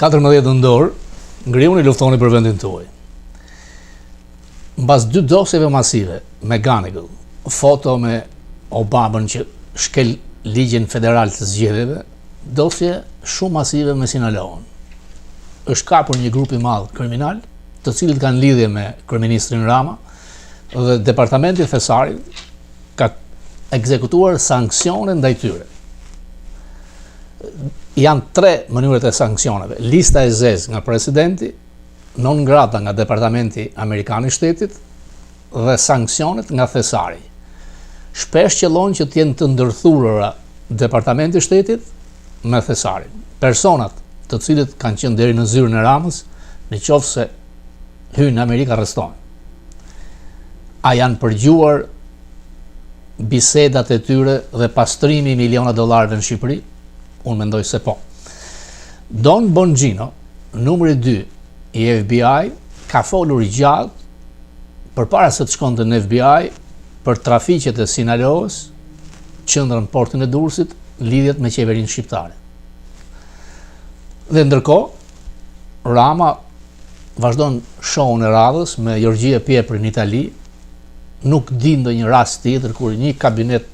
14 nëntor, Ngriuni luftoni për vendin tuaj. Mbas 2 dosjeve masive me Ganigal, foto me Obamën që shkel ligjin federal të zgjedhjeve, dosje shumë masive me Sinaloën. Është kapur një grup i madh kriminal, të cilët kanë lidhje me kryeministrin Rama, dhe Departamenti Thesarit ka ekzekutuar sanksione ndaj tyre. Janë 3 mënyrat e sanksioneve: lista e zezë nga presidenti, non grata nga Departamenti Amerikan i Shtetit dhe sanksionet nga Thesari. Shpesh qëllon që t'jenë të ndërthurura Departamenti i Shtetit me Thesarin. Personat të cilët kanë qenë deri në zyrën e Ramës, nëse hynë në Amerikë, arrestohen. A janë përgjuar bisedat e tyre dhe pastrimi miliona dollarëve në Shqipëri? Unë mendoj se po. Don Bongino, numri 2 i FBI, ka folur gjatë përpara se të shkonte në FBI për trafiqet e Sinaloës, qendrën portin e Durrësit, lidhjet me qeverinë shqiptare. Dhe ndërkohë, Rama vazhdon shohun e radhës me Gjorgjia Pjepri në Itali, nuk di ndonjë rast tjetër kur një kabinet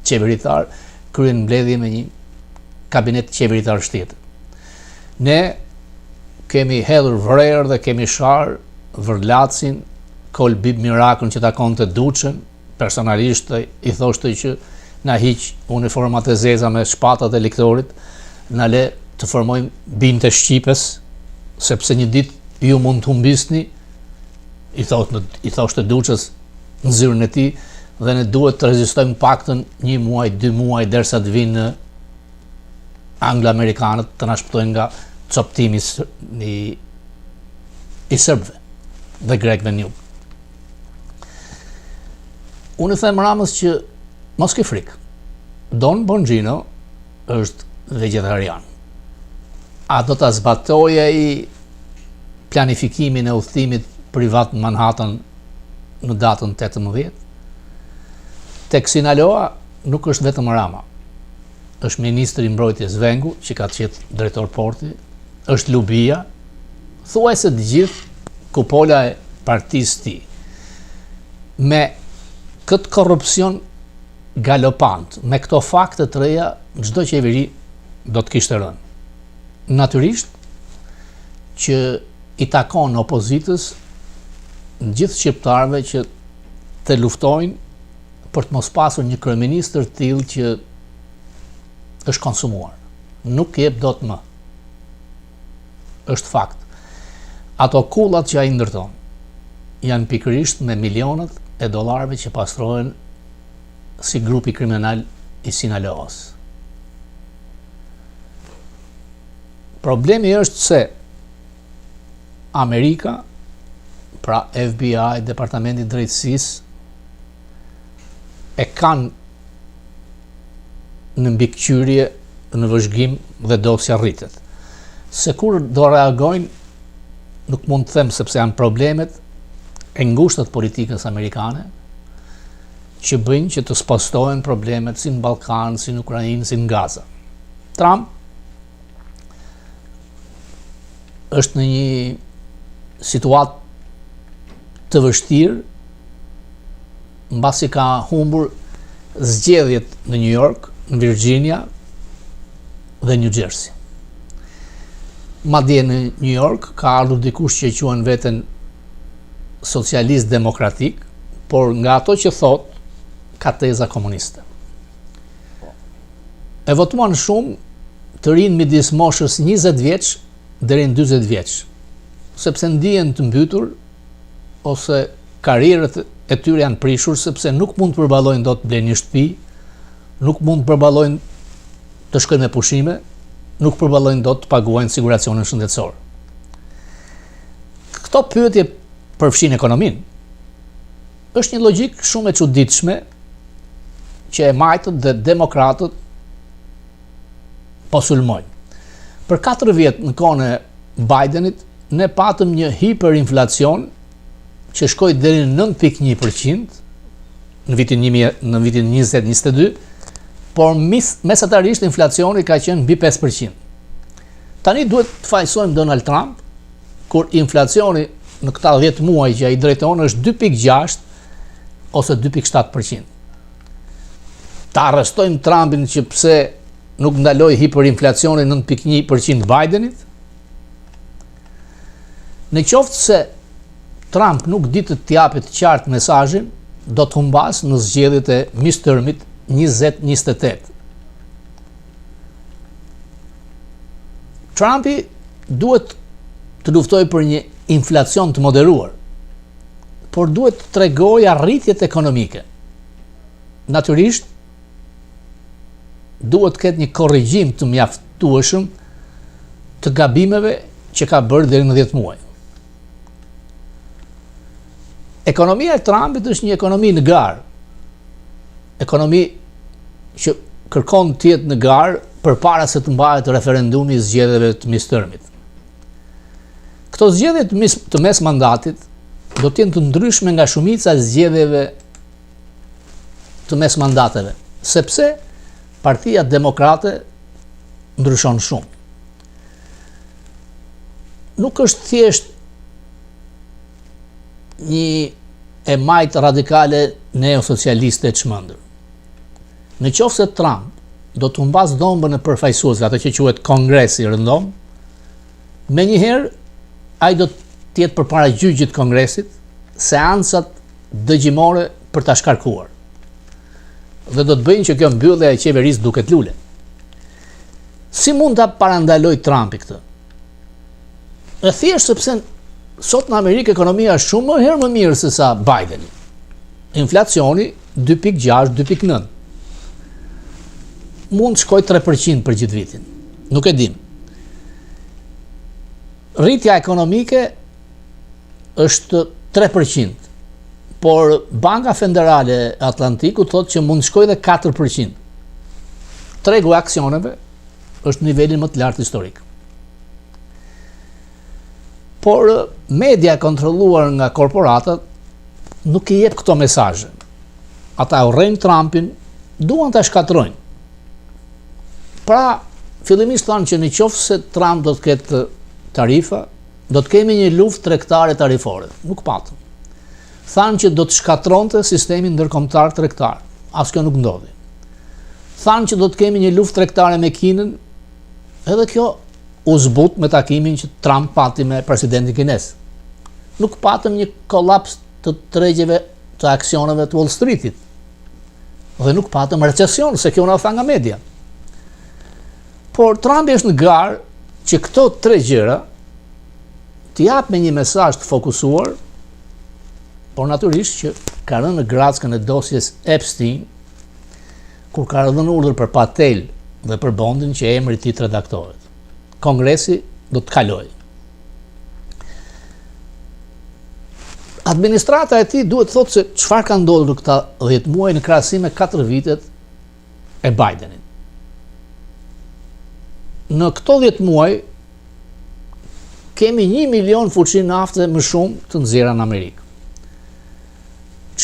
qeveritar kryen mbledhje me një kabinet qeveritar shtetit. Ne kemi hedhur vrerë dhe kemi sharë Vërlacin, Kolbib Mirakën që takonte Duçën, personalisht i thoshte që na hiq uniformat e zeza me shpatat e liktorit, na le të formojmë binte Shqipes, sepse një ditë ju mund të humbisni, i thoshte Duçës në zyrën e tij, dhe ne duhet të rezistojmë paktën 1 muaj, 2 muaj derisa të vinë anglo-amerikanët të na shpëtojnë nga coptimi i serbëve dhe grekëve në jug. Unë i them Ramës që mos ke frikë. Don Bongino është vegetarian. A do ta zbatojë ai planifikimin e udhëtimit privat në Manhattan në datën 18? Tek Sinaloa nuk është vetëm Rama. Është ministri i mbrojtjes Vengu, që ka qenë drejtor porti, është Lubia, thuajse të gjithë kupola e partisë tij. Me këtë korrupsion galopant, me këto fakte të reja, çdo qeveri do të kishte rënë. Natyrisht që i takon opozitës gjithë shqiptarëve që të luftojnë për të mos pasur një kryeministër të tillë që është konsumuar. Nuk jep dot më. Është fakt. Ato kullat që ai ndërton janë pikërisht me milionat e dollarëve që pastrohen si grupi kriminal i Sinaloës. Problemi është se Amerika, pra FBI, Departamenti i Drejtësisë, e kanë në mbikëqyrje, në vëzhgim dhe dosja rritet. Se kur do reagojnë, nuk mund të them sepse janë problemet e ngushtat politikës amerikane që bëjnë që të spostohen problemet si në Ballkan, si në Ukrainë, si në Gaza. Trump është në një situatë të vështirë mbasi ka humbur zgjedhjet në New York, në Virginia dhe New Jersey. Madje në New York ka ardhur dikush që quhen veten socialist demokratik, por nga ato që thot ka teza komuniste. E votuan shumë të rinë midis moshës 20 vjeç deri në 40 vjeç, sepse ndihen të mbytur ose karrierët e tyre janë prishur, sepse nuk mund të përballojnë dot blejnë një shtëpi, nuk mund të përballojnë të shkojnë me pushime, nuk përballojnë dot të paguajnë siguracionin shëndetësor. Këto pyetje përfshin ekonominë. Është një logjik shumë e çuditshme që e majtët dhe demokratët po sulmojnë. Për 4 vjet në kohën e Bidenit ne patëm një hiperinflacion që shkoi deri në 9.1% në vitin 2022, por mesatarisht inflacioni ka qenë mbi 5%. Tani duhet të fajsojmë Donald Trump, kur inflacioni në këta 10 muaj që ai drejton është 2.6 ose 2.7%. Ta arrestojmë Trumpin që pse nuk ndaloi hiperinflacionin 9.1% Bidenit? Në qoftë se Trump nuk di të t'japet qartë mesazhin, do të humbas në zgjedhjet e midtermit 2028. Trumpi duhet të luftoj për një inflacion të moderuar, por duhet të tregoj arritjet ekonomike. Natyrisht, duhet të ketë një korrigjim të mjaftueshëm të gabimeve që ka bërë deri në 10 muaj. Ekonomia e Trumpit është një ekonomi në garë. Ekonomi që kërkon të jetë në garë përpara se të mbahet referendumi i zgjedhjeve të midtermit. Këto zgjedhje të mes mandatit do të jenë të ndryshme nga shumica e zgjedhjeve të mes mandateve, sepse Partia Demokrate ndryshon shumë. Nuk është thjesht një e majtë radikale neosocialiste e çmendur. Në qoftë se Trump do të humbas dhombën e përfaqësuesve, atë që quhet Kongresi rëndom, menjëherë ai do të jetë përpara gjyqit të Kongresit, seancat dëgjimore për ta shkarkuar. Dhe do të bëjnë që kjo mbyllje e qeverisë duket lule. Si mund ta parandaloj Trumpi këtë? E thjesht sepse sot në Amerikë ekonomia është shumë herë më mirë se sa Bideni. Inflacioni 2.6, 2.9. Mund të shkojë 3% për gjithë vitin. Nuk e dim. Rritja ekonomike është 3%, por Banka Federale e Atlantikut thotë që mund të shkojë edhe 4%. Tregu i aksioneve është niveli më të lartë historik. Por media kontrolluar nga korporatat nuk i jep këto mesazhe. Ata urrejnë Trumpin, duan ta shkatrojnë. Pra, fillimisht thanë që në qoftë se Trump do të ketë tarifa, do të kemi një luftë tregtare tarifore. Nuk patëm. Thanë që do të shkatronte sistemin ndërkombëtar tregtar. Asgjë nuk ndodhi. Thanë që do të kemi një luftë tregtare me Kinën, edhe kjo u zbut me takimin që Trump pati me presidentin kinez. Nuk patëm një kolaps të tregjeve të aksioneve të Wall Streetit. Dhe nuk patëm recesion, se kjo na tha nga media. Por Trumpi është në garë që këto tre gjëra të jap me një mesazh të fokusuar, por natyrisht që ka rënë në grackën e dosjes Epstein, kur ka rënë urdhër për Patel dhe për Bondin që emri i tij të redaktohet. Kongresi do të kalojë. Administrata e tij duhet të thotë se çfarë ka ndodhur në këta 10 muaj në krahasim me 4 vitet e Bidenit. Në këto 10 muaj kemi 1 milion fuqi nafte më shumë të nxjerra në Amerikë.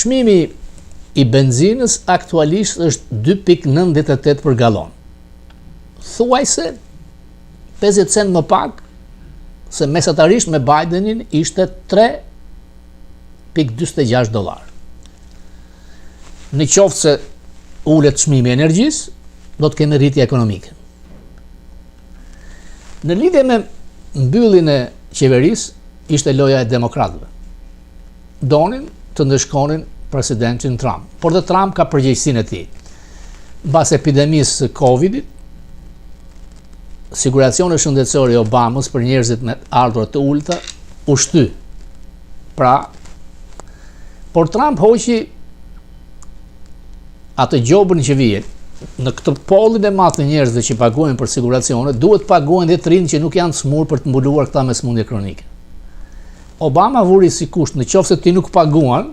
Çmimi i benzinës aktualisht është 2.98 për gallon. Thuajse 50 cent më pak se mesatarisht me Bidenin ishte $3.46. Në qoftë se ulet çmimi i energjisë, do të kemi rritje ekonomike. Në lidhje me mbylljen e qeverisë, ishte loja e demokratëve. Donin të ndëshkonin presidentin Trump, por dhe Trump ka përgjegjësinë e tij. Mbas epidemisë së Covidit, siguracioni shëndetësor i Obamës për njerëzit me ardhurë të ulta u shty. Pra, por Trump hoqi atë gjobën që vije. Në këtë pollin e madh të njerëzve që paguajnë për siguracione, duhet paguajnë dhe të rinj që nuk janë smur për të mbuluar këta me sëmundje kronike. Obama vuri si kusht, në qoftë se ti nuk paguan,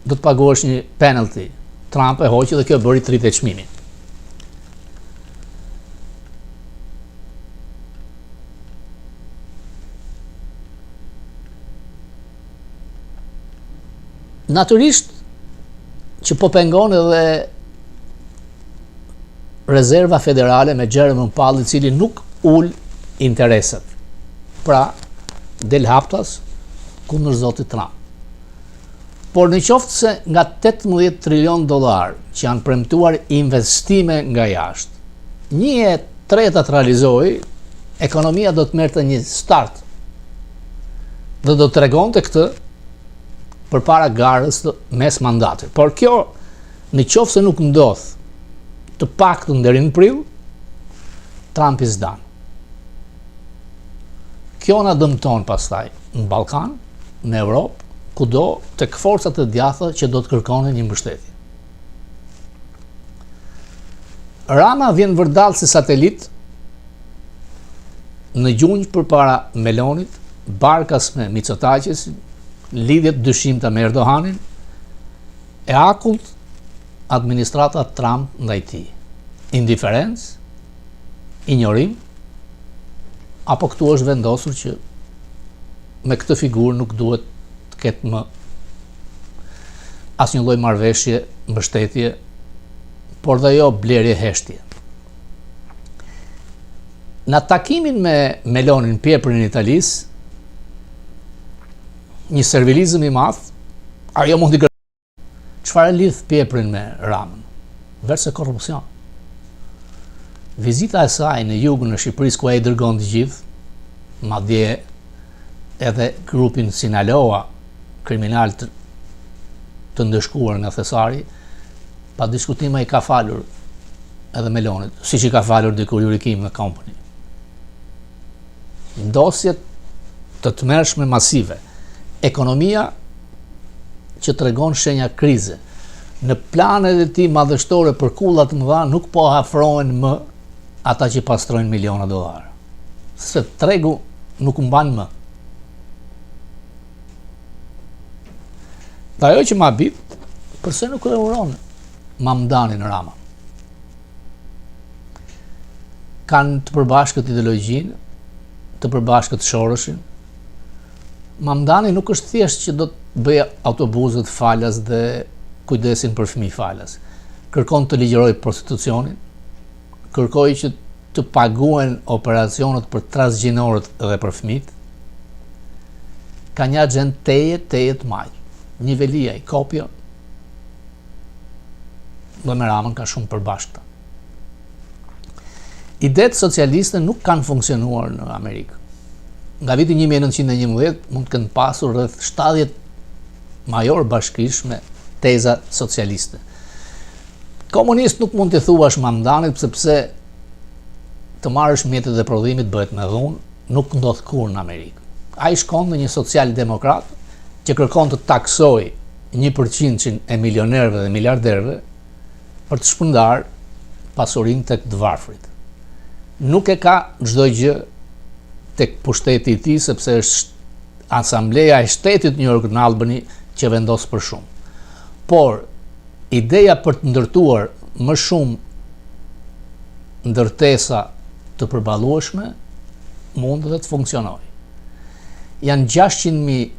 do të paguash një penalty. Trump e hoqi dhe kjo bëri të rritet çmimin. Natyrisht që po pengon edhe Rezerva Federale me Jerome Powell, i cili nuk ul intereset. Pra, del haptas kundër zotit Trump. Por në qoftë se nga 18 trilion dollar që janë premtuar investime nga jashtë, 1/3 të realizoj, ekonomia do të merrte një start dhe do të tregonte këtë përpara garës mes mandatit. Por kjo, në qoftë se nuk ndodh të paktën deri në prill, Trump is done. Kjo na dëmton pastaj në Ballkan, në Europë, kudo tek forcat e djathta që do të kërkonin një mbështetje. Rama vjen vërdall si satelit në gjunjë përpara Melonit, barkas me Mitsotakis, lidhjet dyshimta me Erdoganin, e akullt administrata Trump ndaj tij. Indiferencë, ignorim, apo këtu është vendosur që me këtë figurë nuk duhet të ketë më asnjë lloj marrëveshje, mbështetje, por dhe jo blerje heshtje. Në takimin me Melonin pjeprin në Italis, një servilizëm i madh, ajo mund të çfarë lidh pjeprin me Ramën? Verse korrupsion. Vizita e saj në jugun e Shqipërisë ku ai dërgon të gjithë, madje edhe grupin Sinaloa, kriminal të ndëshkuar nga Thesari, pa diskutim ai ka falur edhe Melonit, siç i ka falur dikur Yuri Kim në Company. Ndosjet të tmerrshme masive, ekonomia që tregon shenja krize, në planet e tij madhështore për kulla të mëdha nuk po afrohen më ata që pastrojnë miliona dollar. Se tregu nuk mban më. Dhe ajo që ma bit, përse nuk e uron Mamdani në Rama? Kanë të përbashkët ideologjinë, të përbashkët Shoroshin. Mamdani nuk është thjesht që do të bëjë autobusët falas dhe kujdesin për fëmijë falas. Kërkon të ligjërojë prostitucionin, kërkoi që të paguen operacionet për transgjinorët dhe për fëmijët. Ka një agent teje të majtë. Nivelia i kopjo dhe me Ramën ka shumë përbashkëta. Idetë socialiste nuk kanë funksionuar në Amerikë. Nga viti 1911 mund të kenë pasur rreth 70 major bashkish me teza socialiste. Komunist nuk mund të thuash Mamdanit sepse të marrësh mjetet e prodhimit bëhet me dhunë, nuk ndodh kur në Amerikë. Ai shkon në një social-demokrat që kërkon të taksoj 1% e milionerëve dhe miliarderëve për të shpërndar pasurinë tek të varfrit. Nuk e ka çdo gjë tek pushteti i tij sepse është asambleja e shtetit New York në Albany që vendos për shumë. Por ideja për të ndërtuar më shumë ndërtesa të përballueshme mund dhe të funksionojë. Janë 600.000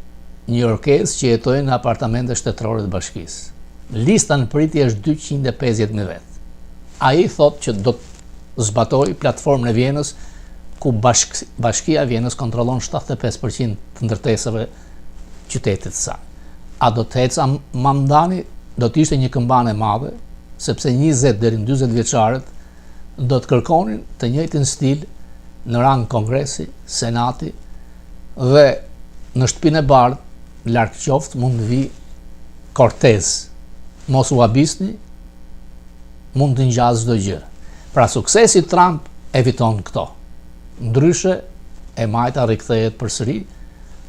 njujorkez që jetojnë në apartamente shtetërore të bashkisë. Lista në pritje është 250.000 vetë. Ai thotë që do të zbatoj platformën e Vjenës, ku bashkia e Vjenës kontrollon 75% të ndërtesave qytetit të saj. A do të ecë Mamdani? Do të ishte një këmbane e madhe, sepse 20 deri në 40 vjeçarët do të kërkonin të njëjtin stil në rang Kongresi, Senati dhe në shtëpinë e bardhë larg qoftë mund të vi Cortez. Mos u habisni, mund të ngjasë çdo gjë. Pra suksesi Trump eviton këto. Ndryshe e majta rikthehet përsëri,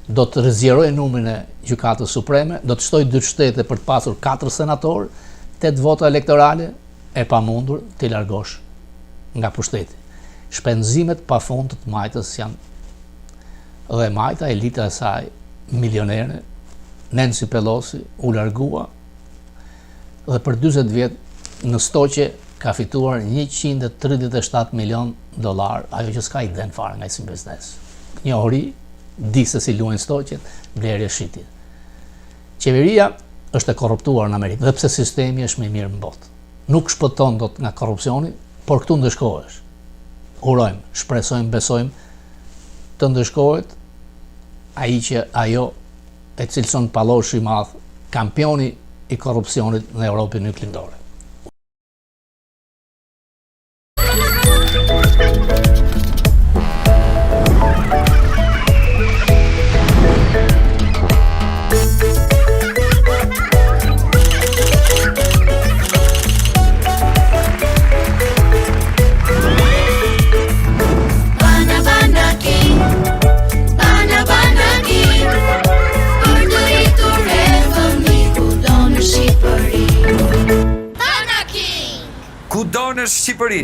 do të rëzjerojë numrin e Gjykatës Supreme, do të shtojë 2 shtete për të pasur 4 senatorë, 8 vota elektorale, e pamundur t'i largosh nga pushteti. Shpenzimet pafund të majtës janë dhe majta elita e saj milionere, Nancy Pelosi u largua dhe për 40 vjet në stoqe ka fituar 137 milion dollar, ajo që s'ka i den fare nga si biznes. Njohuri, di se si luajnë stoqet, blerje shitje. Qeveria është e korruptuar në Amerikë, dhe pse sistemi është më i mirë në botë. Nuk shpëton dot nga korrupsioni, por këtu ndëshkohesh. Urojmë, shpresojmë, besojmë të ndëshkohet ajo e cilëson Palloshi i madh, kampioni i korrupsionit në Europën Juglindore. Kudo në Shqipëri.